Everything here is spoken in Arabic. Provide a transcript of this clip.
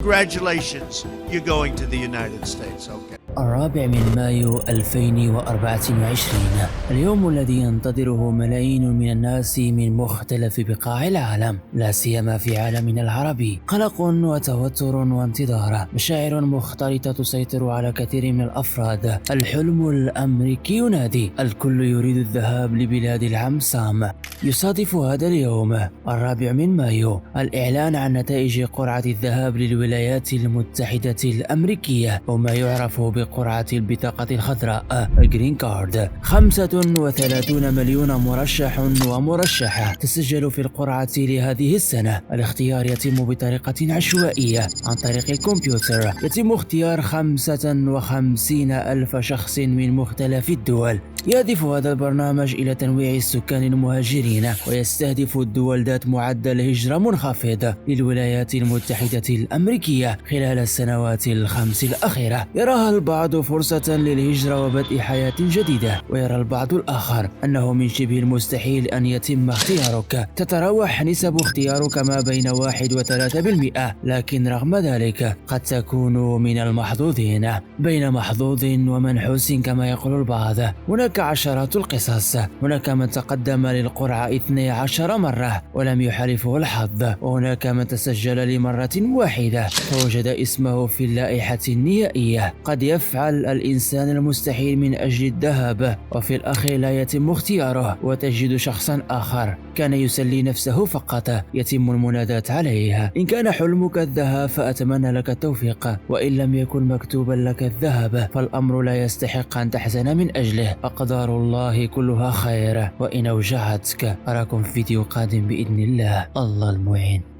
Congratulations, you're going to the United States. Okay. 4 مايو 2024 اليوم الذي ينتظره ملايين من الناس من مختلف بقاع العالم، لا سيما في عالمنا العربي. قلق وتوتر وانتظار، مشاعر مختلطة تسيطر على كثير من الأفراد. الحلم الأمريكي ينادي، الكل يريد الذهاب لبلاد العم سام. يصادف هذا اليوم 4 مايو الإعلان عن نتائج قرعة الذهاب للولايات المتحدة الأمريكية، وما يعرف بقرعة البطاقة الخضراء الجرين كارد. 35 مليون مرشح ومرشحة تسجلوا في القرعة لهذه السنة. الاختيار يتم بطريقة عشوائية عن طريق الكمبيوتر. يتم اختيار 55 ألف شخص من مختلف الدول. يهدف هذا البرنامج إلى تنويع السكان المهاجرين، ويستهدف الدول ذات معدل هجرة منخفض للولايات المتحدة الأمريكية خلال السنوات ال5 الأخيرة. يراها البعض فرصة للهجرة وبدء حياة جديدة، ويرى البعض الآخر أنه من شبه المستحيل أن يتم اختيارك. تتراوح نسب اختيارك ما بين 1 و3%، لكن رغم ذلك قد تكون من المحظوظين. بين محظوظ ومنحوس كما يقول البعض. هناك عشرات القصص. هناك من تقدم للقرعة 12 مرة ولم يحالفه الحظ، وهناك من تسجل لمرة واحدة فوجد اسمه في اللائحة النهائية. قد يفعل الإنسان المستحيل من أجل الذهاب، وفي الأخير لا يتم اختياره، وتجد شخصا آخر كان يسلي نفسه فقط يتم المناداة عليه. إن كان حلمك الذهاب فأتمنى لك التوفيق، وإن لم يكن مكتوبا لك الذهاب فالأمر لا يستحق أن تحزن من أجله. أقدار الله كلها خير، وإن أوجعتك أراكم في فيديو قادم بإذن الله. الله المعين.